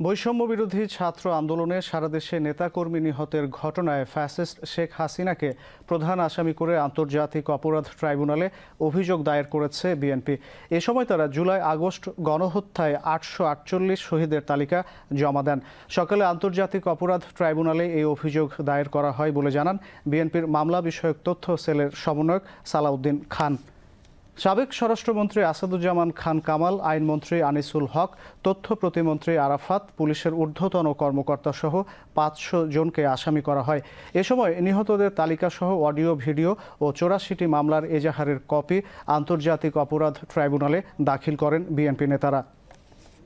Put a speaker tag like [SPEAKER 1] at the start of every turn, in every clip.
[SPEAKER 1] বৈষম্য বিরোধী ছাত্র আন্দোলনে সারা দেশে নেতাকর্মী নিহতের ঘটনায় ফ্যাসিস্ট শেখ হাসিনাকে প্রধান আসামি করে আন্তর্জাতিক অপরাধ ট্রাইব্যুনালে অভিযোগ দায়ের করেছে বিএনপি। এ সময় তারা জুলাই আগস্ট গণহত্যায় 848 শহীদের তালিকা জমা দেন। সকালে আন্তর্জাতিক অপরাধ ট্রাইব্যুনালে এই অভিযোগ দায়ের করা হয় বলে জানান বিএনপির মামলা বিষয়ক তথ্য সেলের সমন্বয়ক সালাউদ্দিন খান। সাবেক স্বরাষ্ট্রমন্ত্রী আসাদুজ্জামান খান কামাল, আইনমন্ত্রী আনিসুল হক, তথ্য প্রতিমন্ত্রী আরাফাত, পুলিশের ঊর্ধ্বতন কর্মকর্তা সহ 500 জনকে আসামি করা হয়। এ সময় নিহতদের তালিকা সহ অডিও, ভিডিও ও 84টি মামলার এজাহারের কপি আন্তর্জাতিক অপরাধ ট্রাইব্যুনালে দাখিল করেন বিএনপি নেতারা।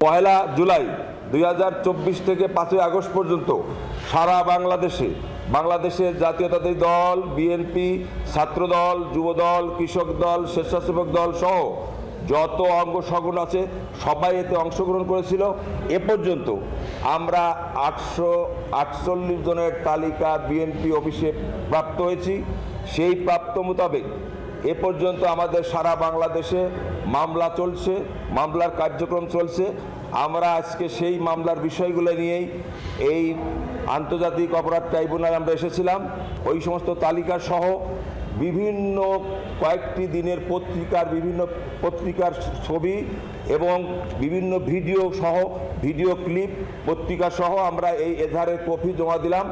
[SPEAKER 2] 1 জুলাই 2024 থেকে 5 আগস্ট পর্যন্ত সারা বাংলাদেশের জাতীয়তাবাদী দল, বিএনপি, ছাত্রদল, যুবদল, কৃষক দল, স্বেচ্ছাসেবক দল সহ যত অঙ্গ সংগঠন আছে সবাই এতে অংশগ্রহণ করেছিল। এ পর্যন্ত আমরা 848 জনের তালিকা বিএনপি অফিসে প্রাপ্ত হয়েছি। সেই প্রাপ্ত মোতাবেক এ পর্যন্ত আমাদের সারা বাংলাদেশে মামলা চলছে, মামলার কার্যক্রম চলছে। আমরা আজকে সেই মামলার বিষয়গুলো নিয়েই এই আন্তর্জাতিক অপরাধ ট্রাইব্যুনালে আমরা এসেছিলাম। ওই সমস্ত তালিকা সহ বিভিন্ন কয়েকটি দিনের বিভিন্ন পত্রিকার ছবি এবং বিভিন্ন ভিডিও ক্লিপ পত্রিকা সহ আমরা এই এজাহারের কপি জমা দিলাম।